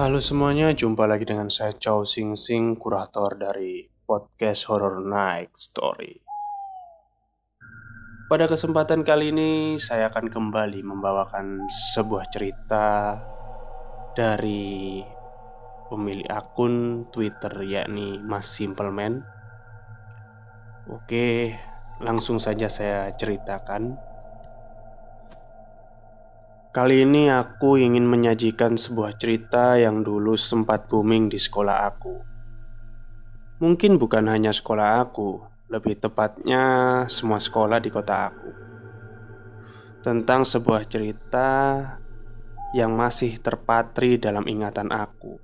Halo semuanya, jumpa lagi dengan saya Chow Sing Sing, kurator dari podcast Horror Night Story. Pada kesempatan kali ini, saya akan kembali membawakan sebuah cerita dari pemilik akun Twitter, yakni Mas Simpleman. Oke, langsung saja saya ceritakan. Kali ini aku ingin menyajikan sebuah cerita yang dulu sempat booming di sekolah aku. Mungkin bukan hanya sekolah aku, lebih tepatnya semua sekolah di kota aku. Tentang sebuah cerita yang masih terpatri dalam ingatan aku.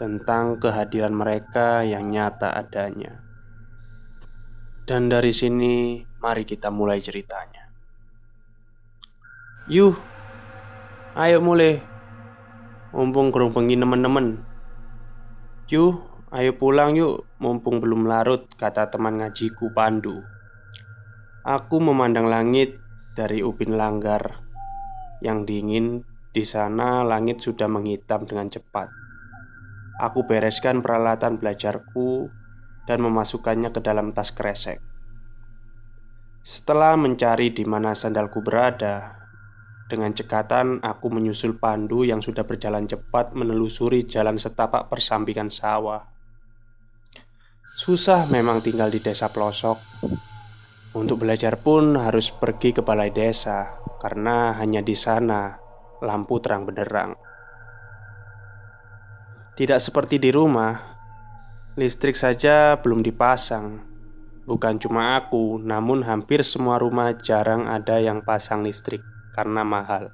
Tentang kehadiran mereka yang nyata adanya. Dan dari sini, mari kita mulai ceritanya. Yuh, ayo mulai. Mumpung gerung bengi nemen-nemen. Yuh, ayo pulang yuk, mumpung belum larut, kata teman ngajiku Pandu. Aku memandang langit dari ubin langgar yang dingin. Di sana langit sudah menghitam dengan cepat. Aku bereskan peralatan belajarku dan memasukkannya ke dalam tas kresek. Setelah mencari di mana sandalku berada, dengan cekatan aku menyusul Pandu yang sudah berjalan cepat menelusuri jalan setapak persampingan sawah. Susah memang tinggal di desa pelosok. Untuk belajar pun harus pergi ke balai desa, karena hanya di sana lampu terang benderang. Tidak seperti di rumah, listrik saja belum dipasang. Bukan cuma aku, namun hampir semua rumah jarang ada yang pasang listrik karena mahal.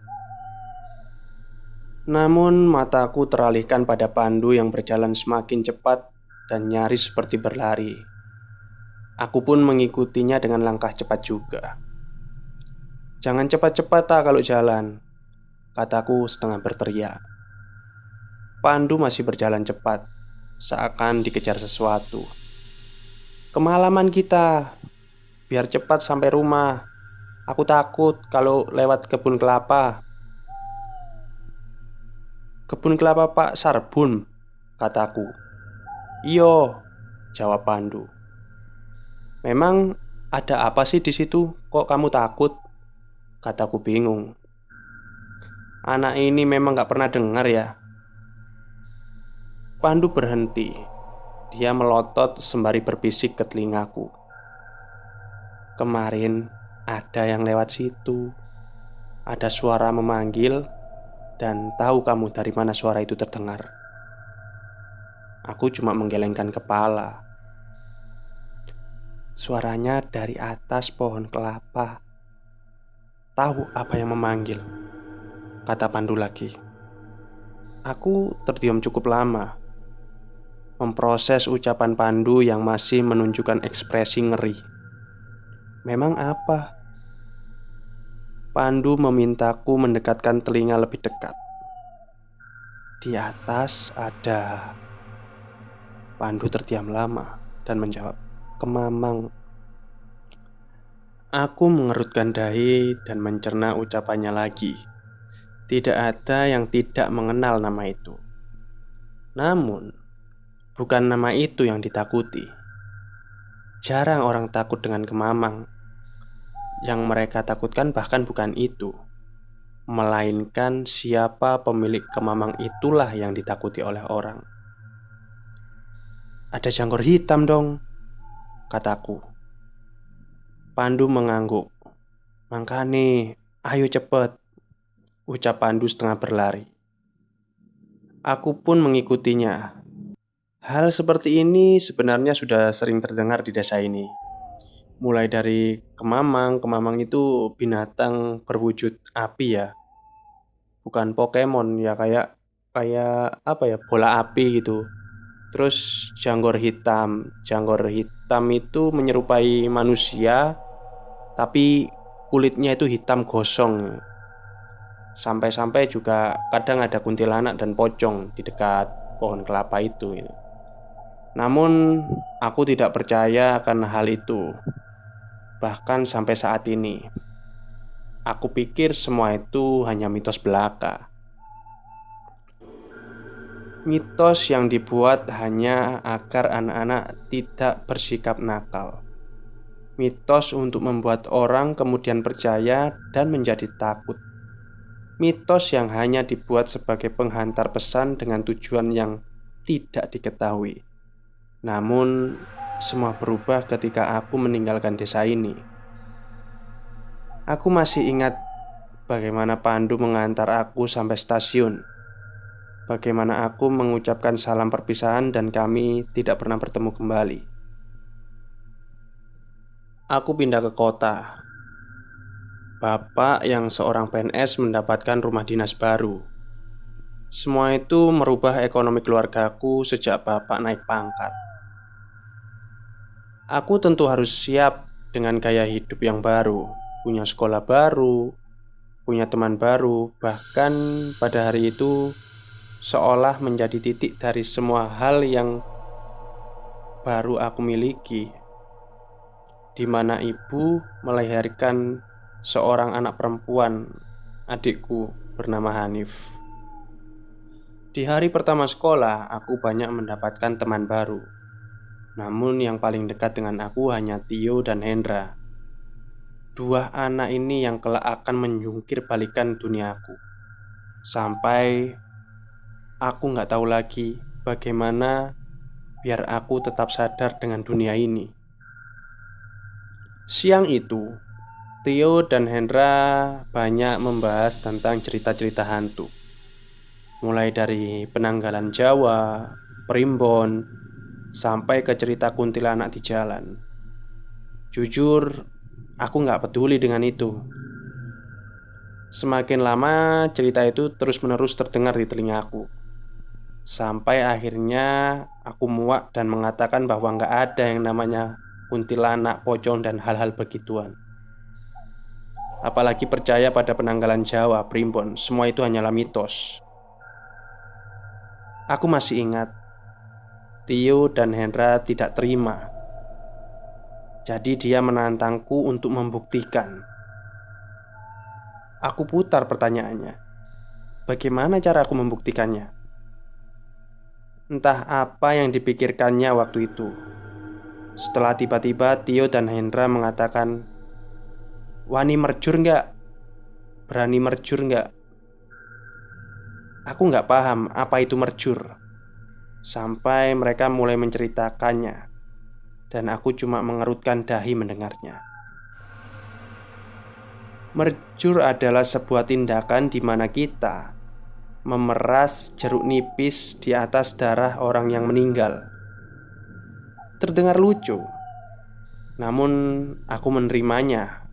Namun mataku teralihkan pada Pandu yang berjalan semakin cepat dan nyaris seperti berlari. Aku pun mengikutinya dengan langkah cepat juga. "Jangan cepat-cepat kalau jalan," kataku setengah berteriak. Pandu masih berjalan cepat, seakan dikejar sesuatu. "Kemalaman kita, biar cepat sampai rumah. Aku takut kalau lewat kebun kelapa." "Kebun kelapa Pak Sarbun," kataku. "Iyo," jawab Pandu. "Memang ada apa sih di situ? Kok kamu takut?" kataku bingung. "Anak ini memang gak pernah dengar ya?" Pandu berhenti. Dia melotot sembari berbisik ke telingaku. "Kemarin ada yang lewat situ. Ada suara memanggil. Dan tahu kamu dari mana suara itu terdengar?" Aku cuma menggelengkan kepala. "Suaranya dari atas pohon kelapa." "Tahu apa yang memanggil?" kata Pandu lagi. Aku terdiam cukup lama, memproses ucapan Pandu yang masih menunjukkan ekspresi ngeri. "Memang apa?" Pandu memintaku mendekatkan telinga lebih dekat. "Di atas ada..." Pandu terdiam lama dan menjawab, "Kemamang." Aku mengerutkan dahi dan mencerna ucapannya lagi. Tidak ada yang tidak mengenal nama itu. Namun, bukan nama itu yang ditakuti. Jarang orang takut dengan Kemamang. Yang mereka takutkan bahkan bukan itu, melainkan siapa pemilik Kemamang itulah yang ditakuti oleh orang. "Ada jangkor hitam dong," kataku. Pandu mengangguk. "Mangkane, ayo cepet," ucap Pandu setengah berlari. Aku pun mengikutinya. Hal seperti ini sebenarnya sudah sering terdengar di desa ini. Mulai dari Kemamang. Kemamang itu binatang berwujud api ya. Bukan Pokemon ya, kayak kayak apa ya, bola api gitu. Terus janggor hitam. Janggor hitam itu menyerupai manusia, tapi kulitnya itu hitam gosong. Sampai-sampai juga kadang ada kuntilanak dan pocong di dekat pohon kelapa itu. Namun aku tidak percaya akan hal itu. Bahkan sampai saat ini, aku pikir semua itu hanya mitos belaka. Mitos yang dibuat hanya agar anak-anak tidak bersikap nakal. Mitos untuk membuat orang kemudian percaya dan menjadi takut. Mitos yang hanya dibuat sebagai penghantar pesan dengan tujuan yang tidak diketahui. Namun, semua berubah ketika aku meninggalkan desa ini. Aku masih ingat bagaimana Pandu mengantar aku sampai stasiun. Bagaimana aku mengucapkan salam perpisahan dan kami tidak pernah bertemu kembali. Aku pindah ke kota. Bapak yang seorang PNS mendapatkan rumah dinas baru. Semua itu merubah ekonomi keluargaku sejak bapak naik pangkat. Aku tentu harus siap dengan gaya hidup yang baru, punya sekolah baru, punya teman baru, bahkan pada hari itu seolah menjadi titik dari semua hal yang baru aku miliki, di mana ibu melahirkan seorang anak perempuan, adikku bernama Hanif. Di hari pertama sekolah, aku banyak mendapatkan teman baru. Namun yang paling dekat dengan aku hanya Tio dan Hendra. Dua anak ini yang kelak akan menjungkir balikan duniaku. Sampai aku nggak tahu lagi bagaimana biar aku tetap sadar dengan dunia ini. Siang itu, Tio dan Hendra banyak membahas tentang cerita-cerita hantu. Mulai dari penanggalan Jawa, Primbon, sampai ke cerita kuntilanak di jalan. Jujur, aku nggak peduli dengan itu. Semakin lama cerita itu terus-menerus terdengar di telingaku. Sampai akhirnya aku muak dan mengatakan bahwa nggak ada yang namanya kuntilanak, pocong, dan hal-hal begituan. Apalagi percaya pada penanggalan Jawa, Primbon, semua itu hanyalah mitos. Aku masih ingat Tio dan Hendra tidak terima. Jadi dia menantangku untuk membuktikan. Aku putar pertanyaannya. Bagaimana cara aku membuktikannya? Entah apa yang dipikirkannya waktu itu. Setelah tiba-tiba Tio dan Hendra mengatakan, "Wani merjur nggak? Berani merjur nggak?" Aku nggak paham apa itu merjur. Sampai mereka mulai menceritakannya, dan aku cuma mengerutkan dahi mendengarnya. Merjur adalah sebuah tindakan di mana kita memeras jeruk nipis di atas darah orang yang meninggal. Terdengar lucu, namun aku menerimanya.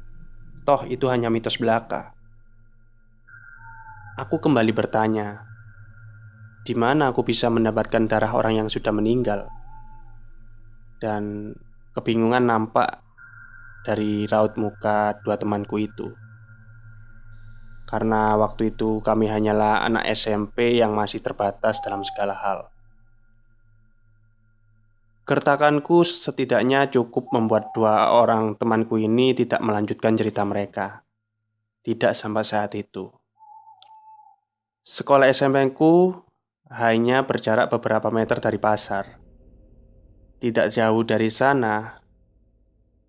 Toh itu hanya mitos belaka. Aku kembali bertanya, di mana aku bisa mendapatkan darah orang yang sudah meninggal? Dan kebingungan nampak dari raut muka dua temanku itu. Karena waktu itu kami hanyalah anak SMP yang masih terbatas dalam segala hal. Gertakanku setidaknya cukup membuat dua orang temanku ini tidak melanjutkan cerita mereka. Tidak sampai saat itu. Sekolah SMP-ku hanya berjarak beberapa meter dari pasar. Tidak jauh dari sana,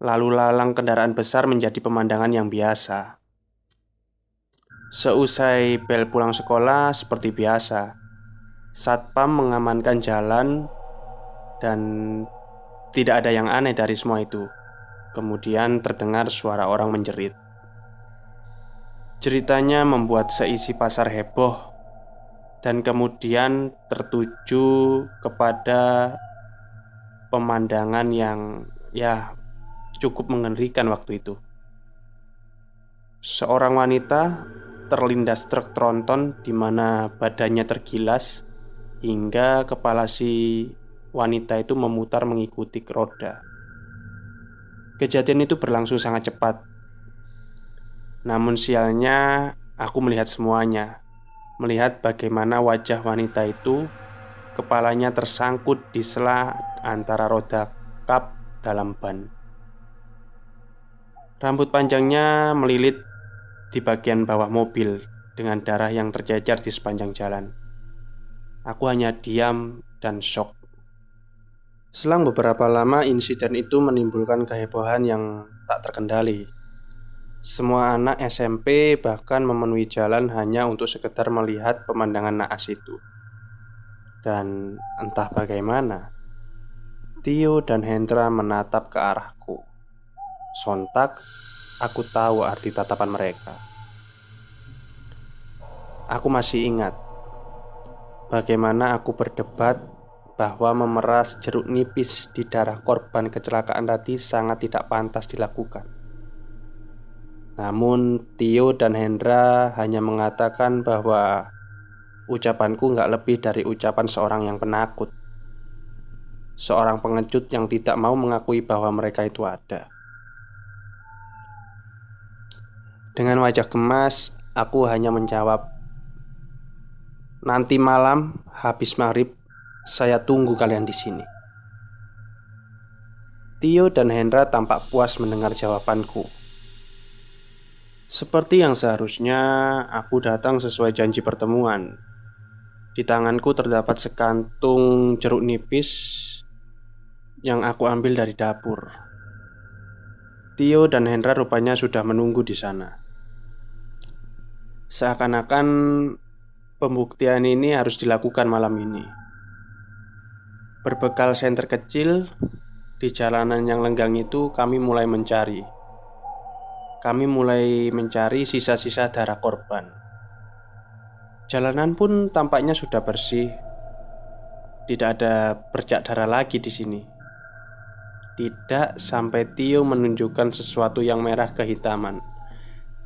lalu lalang kendaraan besar menjadi pemandangan yang biasa. Seusai bel pulang sekolah seperti biasa, satpam mengamankan jalan dan tidak ada yang aneh dari semua itu. Kemudian terdengar suara orang menjerit. Ceritanya membuat seisi pasar heboh dan kemudian tertuju kepada pemandangan yang cukup mengerikan waktu itu. Seorang wanita terlindas truk tronton di mana badannya tergilas hingga kepala si wanita itu memutar mengikuti roda. Kejadian itu berlangsung sangat cepat. Namun sialnya aku melihat semuanya. Melihat bagaimana wajah wanita itu, kepalanya tersangkut di sela antara roda kap dalam ban. Rambut panjangnya melilit di bagian bawah mobil dengan darah yang tercecer di sepanjang jalan. Aku hanya diam dan syok. Selang beberapa lama, insiden itu menimbulkan kehebohan yang tak terkendali. Semua anak SMP bahkan memenuhi jalan hanya untuk sekedar melihat pemandangan naas itu. Dan entah bagaimana, Tio dan Hendra menatap ke arahku. Sontak, aku tahu arti tatapan mereka. Aku masih ingat bagaimana aku berdebat bahwa memeras jeruk nipis di darah korban kecelakaan tadi sangat tidak pantas dilakukan. Namun Tio dan Hendra hanya mengatakan bahwa ucapanku nggak lebih dari ucapan seorang yang penakut, seorang pengecut yang tidak mau mengakui bahwa mereka itu ada. Dengan wajah gemas, aku hanya menjawab, "Nanti malam habis maghrib, saya tunggu kalian di sini." Tio dan Hendra tampak puas mendengar jawabanku. Seperti yang seharusnya, aku datang sesuai janji pertemuan. Di tanganku terdapat sekantung jeruk nipis yang aku ambil dari dapur. Tio dan Hendra rupanya sudah menunggu di sana. Seakan-akan pembuktian ini harus dilakukan malam ini. Berbekal senter kecil, di jalanan yang lenggang itu kami mulai mencari. Kami mulai mencari sisa-sisa darah korban. Jalanan pun tampaknya sudah bersih. Tidak ada bercak darah lagi di sini. Tidak sampai Tio menunjukkan sesuatu yang merah kehitaman,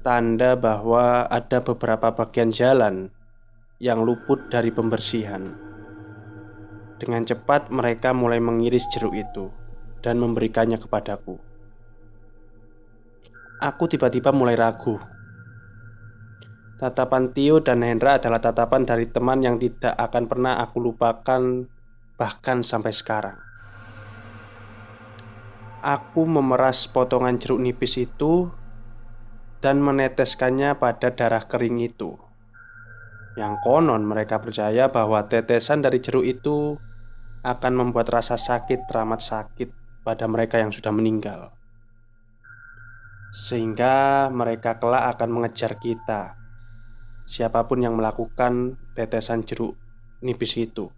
tanda bahwa ada beberapa bagian jalan yang luput dari pembersihan. Dengan cepat mereka mulai mengiris jeruk itu dan memberikannya kepadaku. Aku tiba-tiba mulai ragu. Tatapan Tio dan Hendra adalah tatapan dari teman yang tidak akan pernah aku lupakan, bahkan sampai sekarang. Aku memeras potongan jeruk nipis itu dan meneteskannya pada darah kering itu. Yang konon mereka percaya bahwa tetesan dari jeruk itu akan membuat rasa sakit teramat sakit pada mereka yang sudah meninggal, sehingga mereka kelak akan mengejar kita, siapapun yang melakukan tetesan jeruk nipis itu.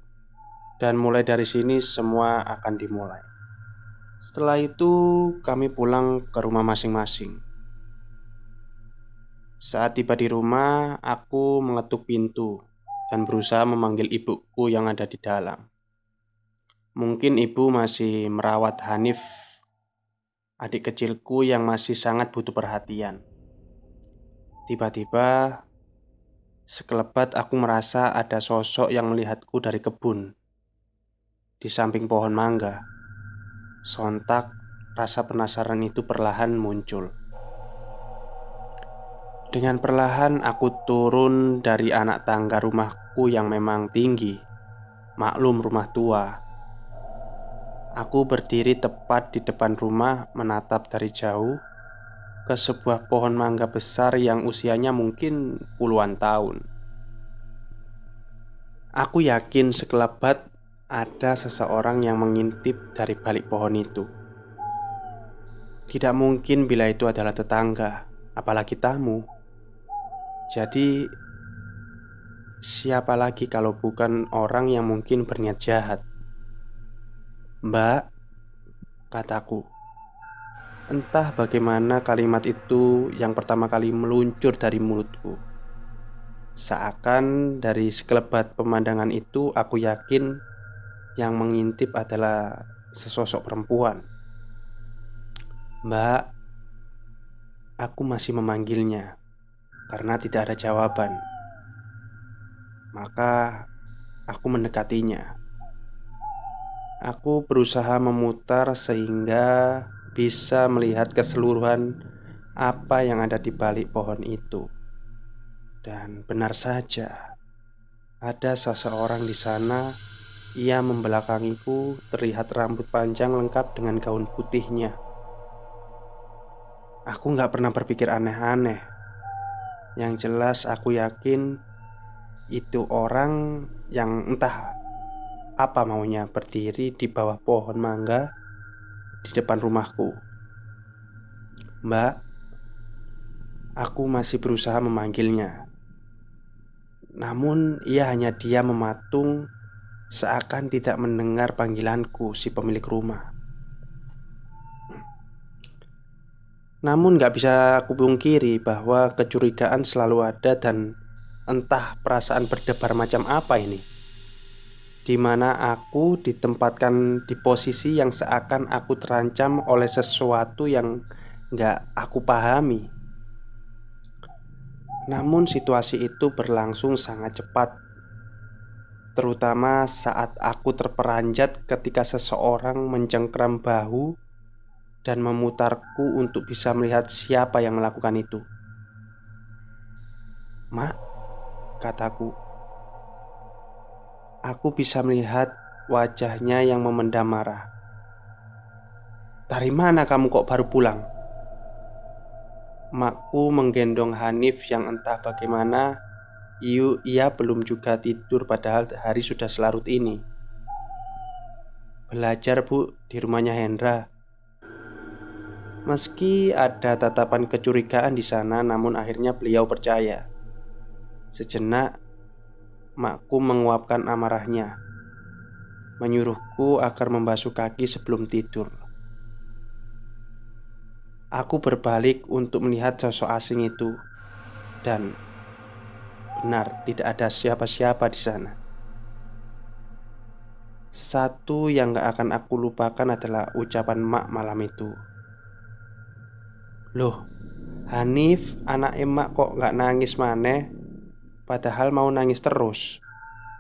Dan mulai dari sini semua akan dimulai. Setelah itu kami pulang ke rumah masing-masing. Saat tiba di rumah, aku mengetuk pintu dan berusaha memanggil ibuku yang ada di dalam. Mungkin ibu masih merawat Hanif, adik kecilku yang masih sangat butuh perhatian. Tiba-tiba, sekelebat aku merasa ada sosok yang melihatku dari kebun di samping pohon mangga. Sontak, rasa penasaran itu perlahan muncul. Dengan perlahan aku turun dari anak tangga rumahku yang memang tinggi. Maklum rumah tua. Aku berdiri tepat di depan rumah menatap dari jauh ke sebuah pohon mangga besar yang usianya mungkin puluhan tahun. Aku yakin sekelebat ada seseorang yang mengintip dari balik pohon itu. Tidak mungkin bila itu adalah tetangga, apalagi tamu. Jadi, siapa lagi kalau bukan orang yang mungkin berniat jahat? "Mbak," kataku. Entah bagaimana kalimat itu yang pertama kali meluncur dari mulutku. Seakan dari sekelebat pemandangan itu aku yakin yang mengintip adalah sesosok perempuan. "Mbak," aku masih memanggilnya karena tidak ada jawaban. Maka aku mendekatinya. Aku berusaha memutar sehingga bisa melihat keseluruhan apa yang ada di balik pohon itu. Dan benar saja, ada seseorang di sana. Ia membelakangiku, terlihat rambut panjang lengkap dengan gaun putihnya. Aku gak pernah berpikir aneh-aneh. Yang jelas aku yakin itu orang yang entah apa maunya berdiri di bawah pohon mangga di depan rumahku. "Mbak," aku masih berusaha memanggilnya. Namun ia hanya diam mematung, seakan tidak mendengar panggilanku si pemilik rumah. Namun gak bisa aku pungkiri bahwa kecurigaan selalu ada, dan entah perasaan berdebar macam apa ini, di mana aku ditempatkan di posisi yang seakan aku terancam oleh sesuatu yang gak aku pahami. Namun situasi itu berlangsung sangat cepat, terutama saat aku terperanjat ketika seseorang mencengkram bahu dan memutarku untuk bisa melihat siapa yang melakukan itu. "Mak," kataku. Aku bisa melihat wajahnya yang memendam marah. "Dari mana kamu kok baru pulang?" Makku menggendong Hanif yang entah bagaimana ia belum juga tidur padahal hari sudah selarut ini. "Belajar, Bu, di rumahnya Hendra." Meski ada tatapan kecurigaan di sana, namun akhirnya beliau percaya. Sejenak, makku menguapkan amarahnya, menyuruhku agar membasuh kaki sebelum tidur. Aku berbalik untuk melihat sosok asing itu, dan benar tidak ada siapa-siapa di sana. Satu yang gak akan aku lupakan adalah ucapan mak malam itu. "Loh, Hanif, anak emak kok gak nangis maneh? Padahal mau nangis terus.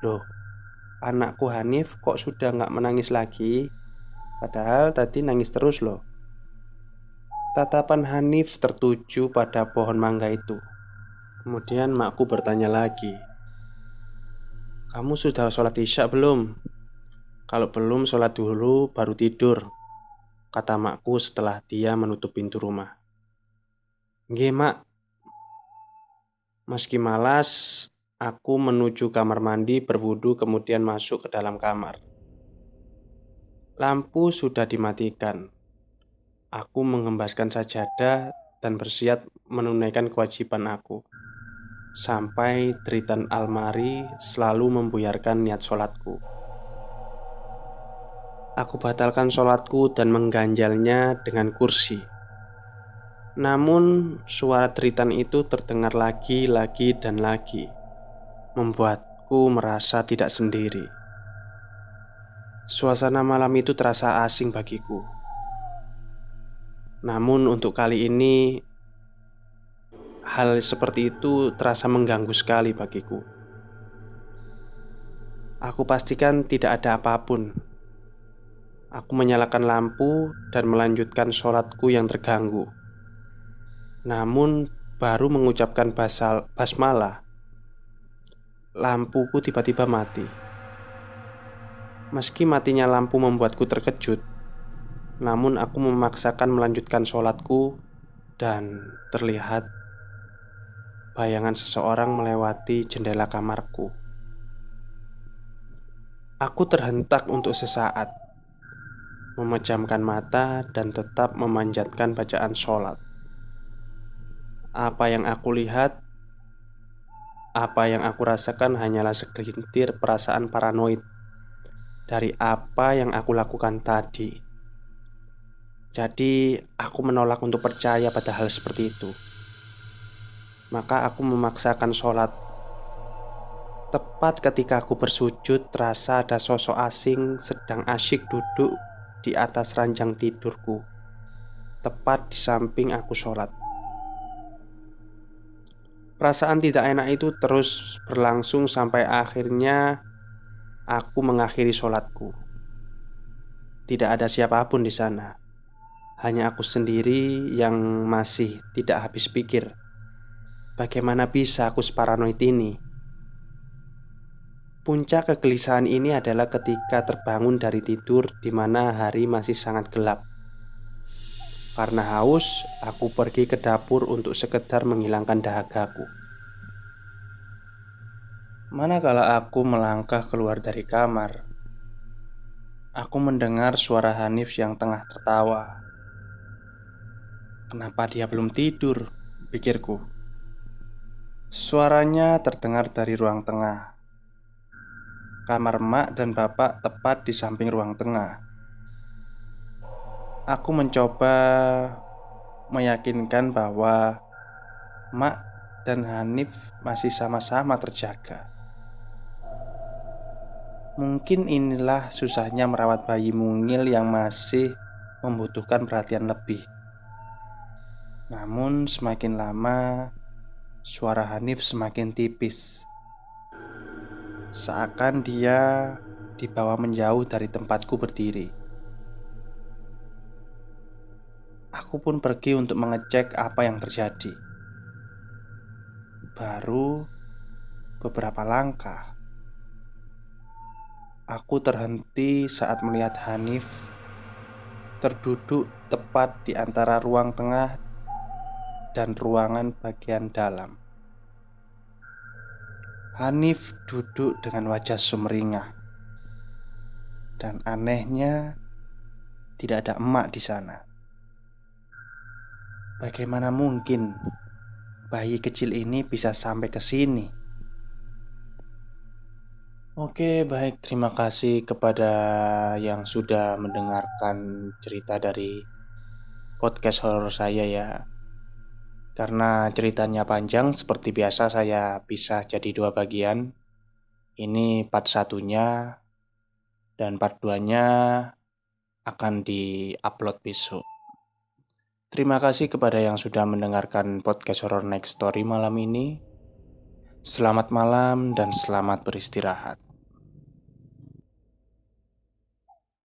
Loh, anakku Hanif kok sudah gak menangis lagi? Padahal tadi nangis terus loh." Tatapan Hanif tertuju pada pohon mangga itu. Kemudian makku bertanya lagi, "Kamu sudah sholat isya belum? Kalau belum, sholat dulu baru tidur," kata makku setelah dia menutup pintu rumah. "Nggih, Mak." Meski malas, aku menuju kamar mandi, berwudu, kemudian masuk ke dalam kamar. Lampu sudah dimatikan. Aku mengembaskan sajadah dan bersiap menunaikan kewajiban aku, sampai deritan almari selalu membuyarkan niat sholatku. Aku batalkan sholatku dan mengganjalnya dengan kursi. Namun suara deritan itu terdengar lagi dan lagi, membuatku merasa tidak sendiri. Suasana malam itu terasa asing bagiku. Namun untuk kali ini, hal seperti itu terasa mengganggu sekali bagiku. Aku pastikan tidak ada apapun. Aku menyalakan lampu dan melanjutkan sholatku yang terganggu. Namun baru mengucapkan basmalah, lampuku tiba-tiba mati. Meski matinya lampu membuatku terkejut, namun aku memaksakan melanjutkan sholatku, dan terlihat bayangan seseorang melewati jendela kamarku. Aku terhentak untuk sesaat, memejamkan mata dan tetap memanjatkan bacaan sholat. Apa yang aku lihat, apa yang aku rasakan hanyalah segelintir perasaan paranoid dari apa yang aku lakukan tadi. Jadi aku menolak untuk percaya pada hal seperti itu. Maka aku memaksakan sholat. Tepat ketika aku bersujud, terasa ada sosok asing sedang asyik duduk di atas ranjang tidurku, tepat di samping aku sholat. Perasaan tidak enak itu terus berlangsung sampai akhirnya aku mengakhiri sholatku. Tidak ada siapapun di sana, hanya aku sendiri yang masih tidak habis pikir. Bagaimana bisa aku separanoid ini? Puncak kegelisahan ini adalah ketika terbangun dari tidur di mana hari masih sangat gelap. Karena haus, aku pergi ke dapur untuk sekedar menghilangkan dahagaku. Manakala aku melangkah keluar dari kamar, aku mendengar suara Hanif yang tengah tertawa. Kenapa dia belum tidur? Pikirku. Suaranya terdengar dari ruang tengah. Kamar mak dan bapak tepat di samping ruang tengah. Aku mencoba meyakinkan bahwa mak dan Hanif masih sama-sama terjaga. Mungkin inilah susahnya merawat bayi mungil yang masih membutuhkan perhatian lebih. Namun semakin lama, suara Hanif semakin tipis. Seakan dia dibawa menjauh dari tempatku berdiri. Aku pun pergi untuk mengecek apa yang terjadi. Baru beberapa langkah, aku terhenti saat melihat Hanif terduduk tepat di antara ruang tengah dan ruangan bagian dalam. Hanif duduk dengan wajah sumringah, dan anehnya tidak ada emak di sana. Bagaimana mungkin bayi kecil ini bisa sampai ke sini? Oke, baik. Terima kasih kepada yang sudah mendengarkan cerita dari podcast horor saya ya. Karena ceritanya panjang, seperti biasa saya pisah jadi dua bagian. Ini part satunya dan part 2-nya akan di-upload besok. Terima kasih kepada yang sudah mendengarkan podcast Horror Next Story malam ini. Selamat malam dan selamat beristirahat.